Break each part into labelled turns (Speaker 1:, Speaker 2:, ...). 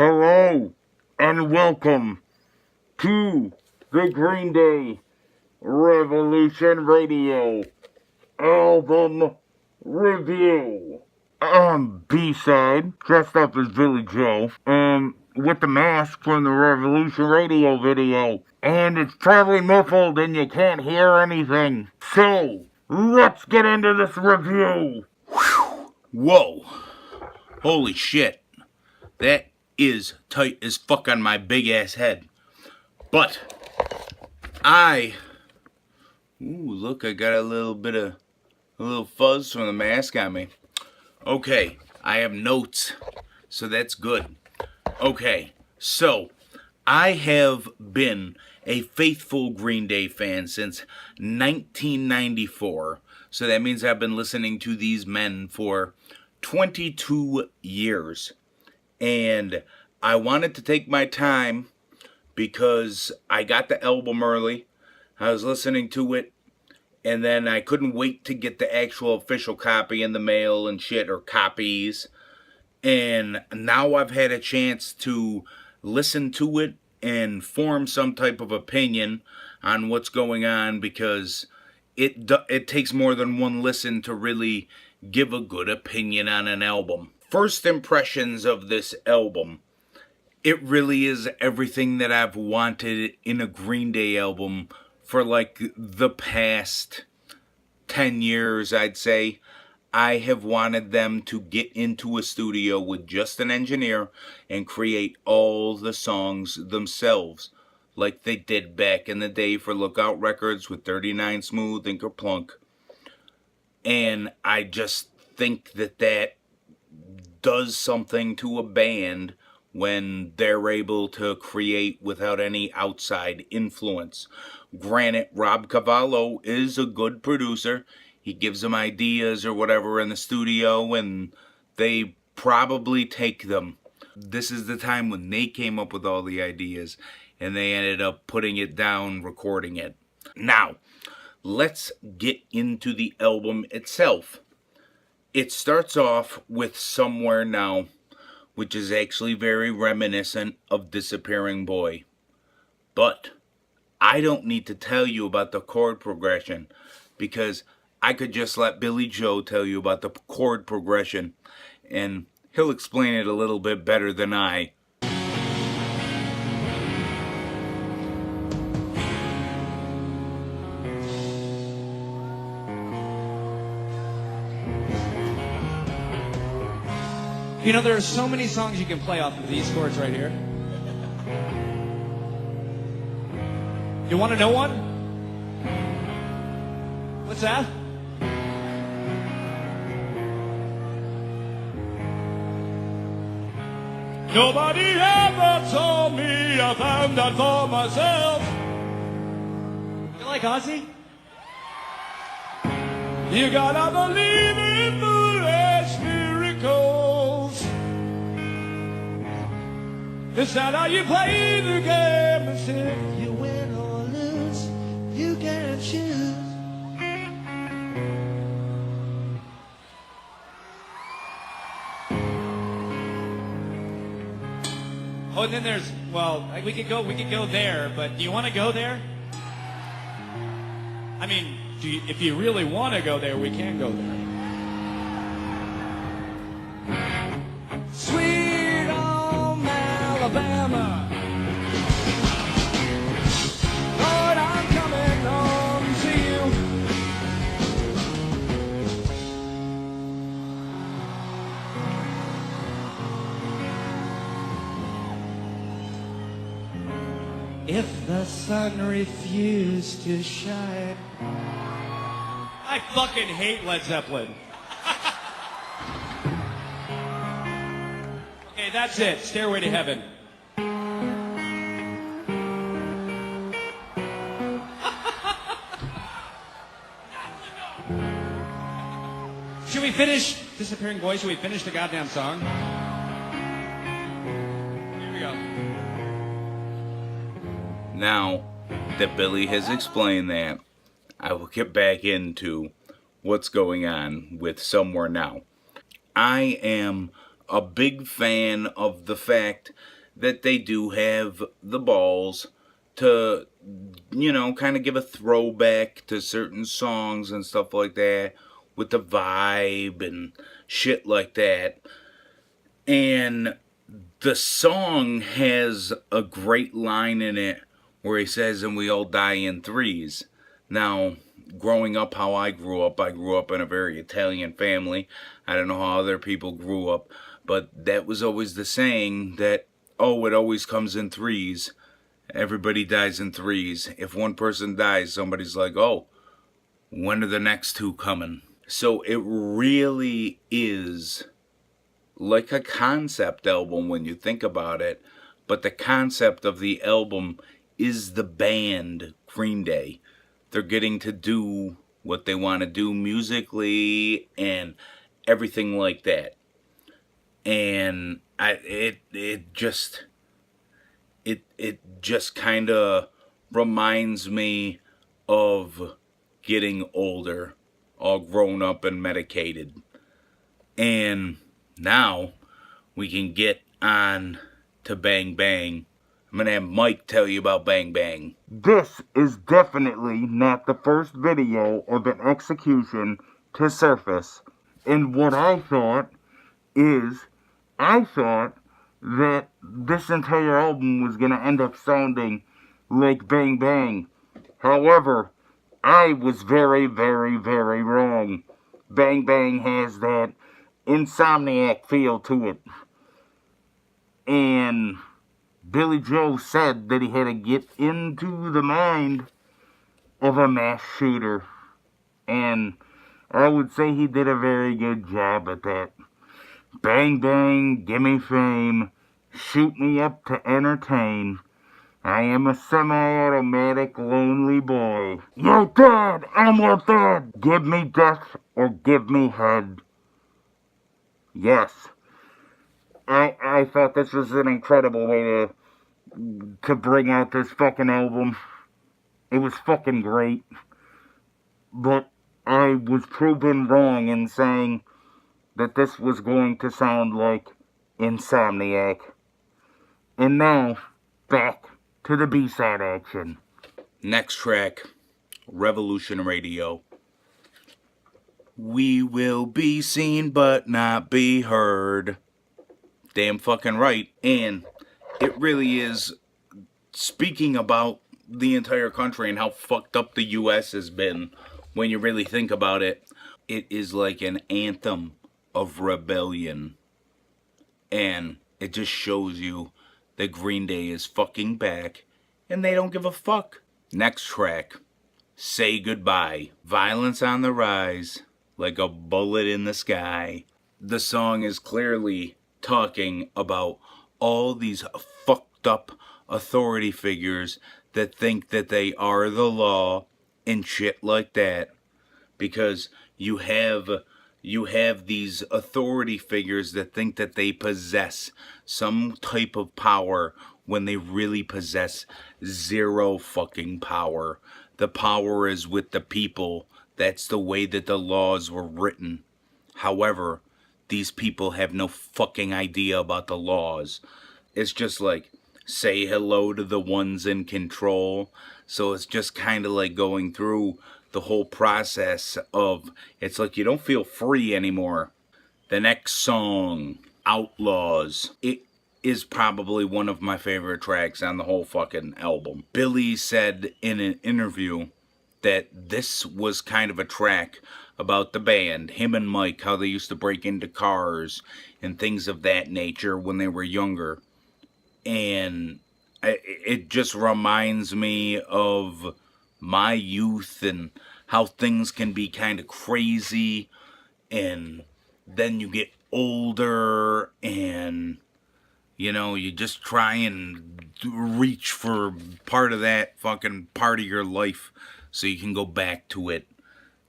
Speaker 1: Hello and welcome to the Green Day Revolution Radio album review. I'm B-side, dressed up as Billy Joe, and with the mask from the Revolution Radio video. And it's probably muffled and you can't hear anything. So, let's get into this review.
Speaker 2: Whoa. Holy shit. That is tight as fuck on my big ass head. But ooh, look, I got a little fuzz from the mask on me. Okay, I have notes, so that's good. Okay, so I have been a faithful Green Day fan since 1994. So that means I've been listening to these men for 22 years. And I wanted to take my time because I got the album early. I was listening to it, and then I couldn't wait to get the actual official copy in the mail and shit, or copies. And now I've had a chance to listen to it and form some type of opinion on what's going on, because it takes more than one listen to really give a good opinion on an album. First impressions of this album. It really is everything that I've wanted in a Green Day album for like the past 10 years, I'd say. I have wanted them to get into a studio with just an engineer and create all the songs themselves, like they did back in the day for Lookout Records with 39 Smooth and Kerplunk. And I just think that does something to a band when they're able to create without any outside influence. Granted, Rob Cavallo is a good producer. He gives them ideas or whatever in the studio, and they probably take them. This is the time when they came up with all the ideas, and they ended up putting it down, recording it. Now, let's get into the album itself. It starts off with Somewhere Now, which is actually very reminiscent of Disappearing Boy. But I don't need to tell you about the chord progression, because I could just let Billy Joe tell you about the chord progression, and he'll explain it a little bit better than I.
Speaker 3: You know, there are so many songs you can play off of these chords right here. You want to know one? What's that? Nobody ever told me I found out for myself. You like Ozzy? You gotta believe in foolish miracles. It's not how you play the game. It's if you win or lose, you can choose. Oh, and then there's, well, we could go there, but do you want to go there? I mean, if you really want to go there, we can go there. Sweet home Alabama, Lord, I'm coming home to you. If the sun refused to shine. I fucking hate Led Zeppelin. Okay, that's it. Stairway to Heaven. Should we finish Disappearing Boy? Should we finish the goddamn song? Here we go.
Speaker 2: Now that Billy has explained that, I will get back into what's going on with Somewhere Now. I am a big fan of the fact that they do have the balls to, kind of give a throwback to certain songs and stuff like that with the vibe and shit like that. And the song has a great line in it where he says, "And we all die in threes." Now, growing up how I grew up in a very Italian family. I don't know how other people grew up, but that was always the saying that, oh, it always comes in threes. Everybody dies in threes. If one person dies, somebody's like, oh, when are the next two coming? So it really is like a concept album when you think about it, but the concept of the album is the band Green Day. They're getting to do what they want to do musically and everything like that. And it just kind of reminds me of getting older, all grown up and medicated. And now we can get on to Bang Bang. I'm going to have Mike tell you about Bang Bang.
Speaker 1: This is definitely not the first video of an execution to surface. And what I thought that this entire album was going to end up sounding like Bang Bang. However, I was very, very, very wrong. Bang Bang has that Insomniac feel to it. And Billy Joe said that he had to get into the mind of a mass shooter. And I would say he did a very good job at that. Bang bang, gimme fame, shoot me up to entertain. I am a semi-automatic lonely boy. You're dead, I'm your dead. Give me death or give me head. Yes. I thought this was an incredible way to bring out this fucking album. It was fucking great. But I was proven wrong in saying that this was going to sound like Insomniac. And now, back to the B-side action.
Speaker 2: Next track, Revolution Radio. We will be seen but not be heard. Damn fucking right. And it really is speaking about the entire country and how fucked up the U.S. has been when you really think about it. It is like an anthem of rebellion. And it just shows you that Green Day is fucking back and they don't give a fuck. Next track, Say Goodbye. Violence on the rise, like a bullet in the sky. The song is clearly talking about all these fucked up authority figures that think that they are the law and shit like that. Because you have these authority figures that think that they possess some type of power when they really possess zero fucking power. The power is with the people. That's the way that the laws were written. However, these people have no fucking idea about the laws. It's just like, say hello to the ones in control. So it's just kind of like going through the whole process of, it's like you don't feel free anymore. The next song, Outlaws. It is probably one of my favorite tracks on the whole fucking album. Billy said in an interview that this was kind of a track about the band, him and Mike, how they used to break into cars and things of that nature when they were younger. And it just reminds me of my youth and how things can be kind of crazy, and then you get older and you just try and reach for part of that fucking part of your life so you can go back to it.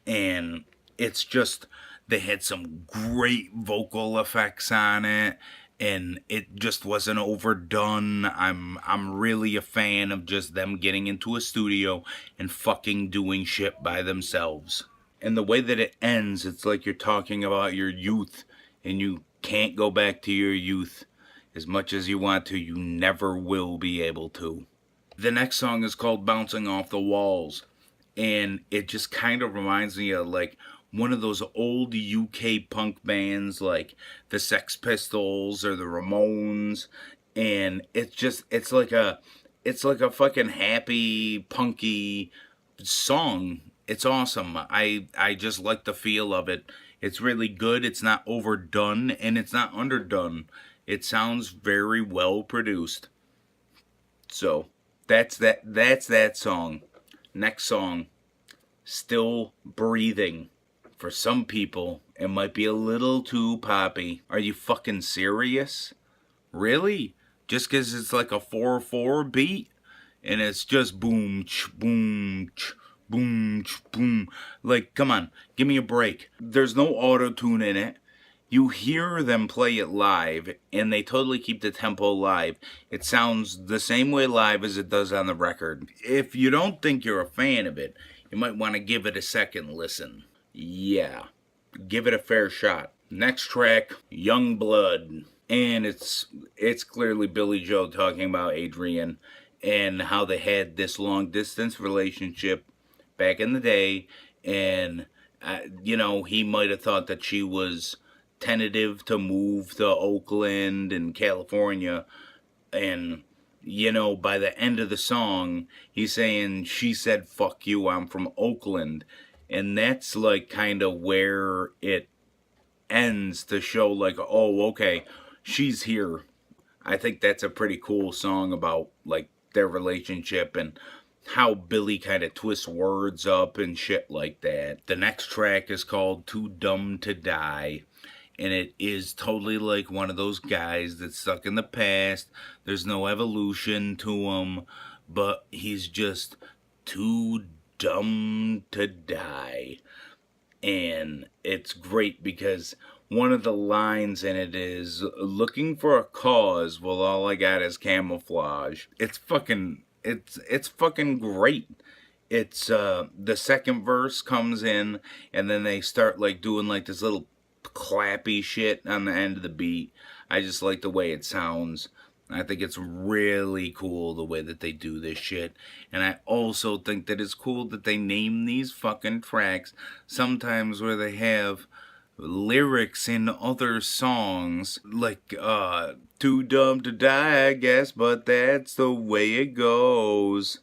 Speaker 2: And it's just, they had some great vocal effects on it, and it just wasn't overdone. I'm really a fan of just them getting into a studio and fucking doing shit by themselves. And the way that it ends, it's like you're talking about your youth, and you can't go back to your youth. As much as you want to, you never will be able to. The next song is called Bouncing Off the Walls. And it just kind of reminds me of like one of those old UK punk bands like the Sex Pistols or the Ramones. And it's like a fucking happy, punky song. It's awesome. I just like the feel of it. It's really good. It's not overdone and it's not underdone. It sounds very well produced. So that's that song. Next song, Still Breathing. For some people, it might be a little too poppy. Are you fucking serious? Really? Just because it's like a 4/4 beat? And it's just boom, boom, boom, boom. Like, come on, give me a break. There's no auto-tune in it. You hear them play it live, and they totally keep the tempo live. It sounds the same way live as it does on the record. If you don't think you're a fan of it, you might want to give it a second listen. Yeah, give it a fair shot. Next track, Youngblood. And it's clearly Billy Joe talking about Adrian and how they had this long distance relationship back in the day. And, he might have thought that she was tentative to move to Oakland and California. And, by the end of the song, he's saying, she said, fuck you, I'm from Oakland. And that's like kind of where it ends to show like, oh, okay, she's here. I think that's a pretty cool song about like their relationship and how Billy kind of twists words up and shit like that. The next track is called Too Dumb to Die. And it is totally like one of those guys that's stuck in the past. There's no evolution to him, but he's just too dumb to die. And it's great because one of the lines in it is, looking for a cause, well, all I got is camouflage. It's fucking great. It's, the second verse comes in, and then they start, like, doing, like, this little clappy shit on the end of the beat. I just like the way it sounds. I think it's really cool the way that they do this shit. And I also think that it's cool that they name these fucking tracks sometimes where they have lyrics in other songs. Like, too dumb to die, I guess, but that's the way it goes.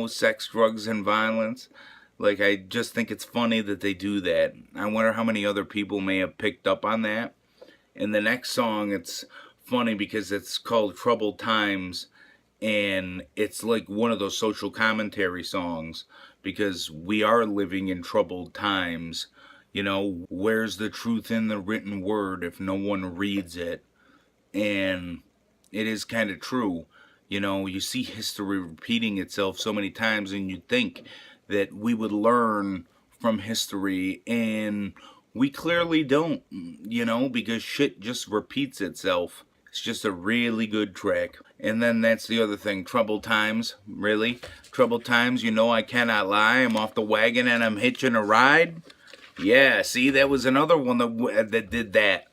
Speaker 2: Sex, drugs, and violence. Like, I just think it's funny that they do that. I wonder how many other people may have picked up on that. In the next song, it's funny because it's called Troubled Times, and it's like one of those social commentary songs because we are living in troubled times. Where's the truth in the written word if no one reads it? And it is kind of true. You see history repeating itself so many times, and you think that we would learn from history, and we clearly don't, because shit just repeats itself. It's just a really good track. And then that's the other thing, Troubled Times, really? Troubled Times, I cannot lie, I'm off the wagon and I'm hitching a ride. Yeah, see, that was another one that did that.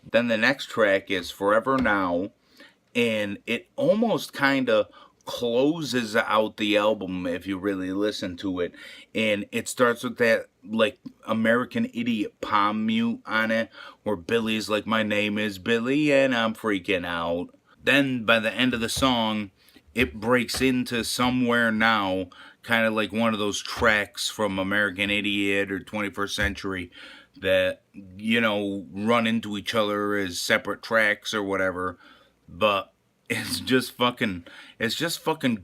Speaker 2: Then the next track is Forever Now, and it almost kind of closes out the album if you really listen to it. And it starts with that like American Idiot palm mute on it, where Billy's like, my name is Billy and I'm freaking out. Then by the end of the song, it breaks into Somewhere Now, kind of like one of those tracks from American Idiot or 21st Century that, run into each other as separate tracks or whatever. But it's just fucking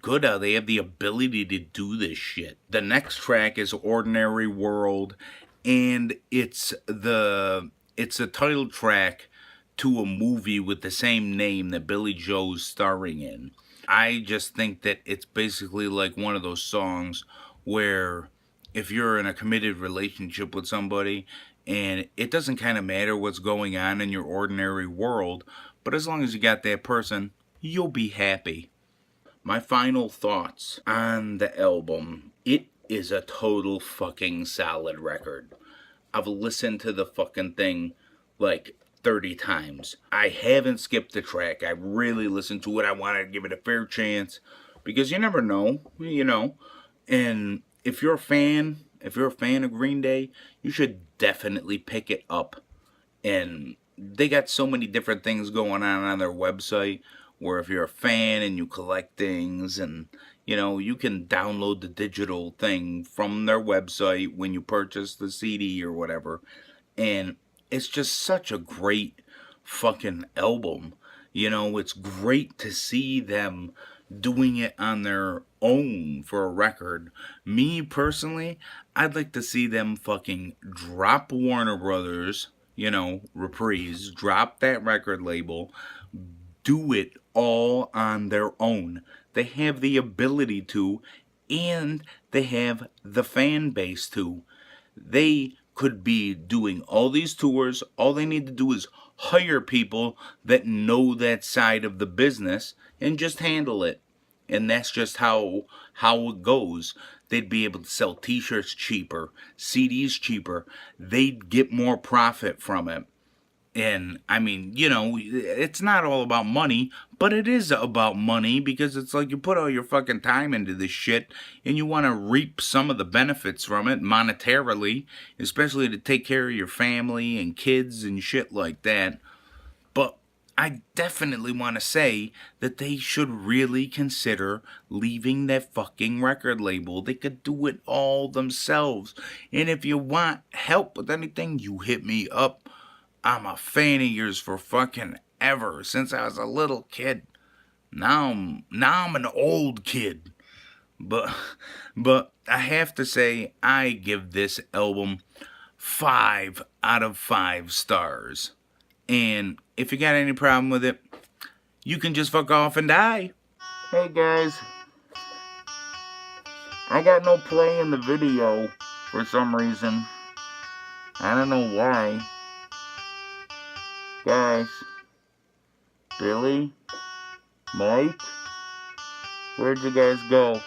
Speaker 2: good how they have the ability to do this shit. The next track is Ordinary World, and it's a title track to a movie with the same name that Billy Joe's starring in. I just think that it's basically like one of those songs where if you're in a committed relationship with somebody and it doesn't kind of matter what's going on in your ordinary world, but as long as you got that person, you'll be happy. My final thoughts on the album. It is a total fucking solid record. I've listened to the fucking thing like 30 times. I haven't skipped the track. I really listened to it. I wanted to give it a fair chance because you never know, you know. And if you're a fan of Green Day, you should definitely pick it up. And they got so many different things going on their website where if you're a fan and you collect things and you know you can download the digital thing from their website when you purchase the CD or whatever, and it's just such a great fucking album. You know, it's great to see them doing it on their own for a record. Me personally, I'd like to see them fucking drop Warner Brothers, you know, Reprise, drop that record label, do it all on their own. They have the ability to, and they have the fan base to. They could be doing all these tours. All they need to do is hire people that know that side of the business and just handle it. And that's just how it goes. They'd be able to sell t-shirts cheaper, CDs cheaper. They'd get more profit from it. And I mean, you know, it's not all about money, but it is about money because it's like you put all your fucking time into this shit and you want to reap some of the benefits from it monetarily, especially to take care of your family and kids and shit like that. But I definitely want to say that they should really consider leaving that fucking record label. They could do it all themselves. And if you want help with anything, you hit me up. I'm a fan of yours for fucking ever, since I was a little kid. Now I'm an old kid. But I have to say I give this album 5 out of 5 stars. And if you got any problem with it, you can just fuck off and die.
Speaker 1: Hey guys, I got no play in the video for some reason. I don't know why. Guys, Billy, Mike, where'd you guys go?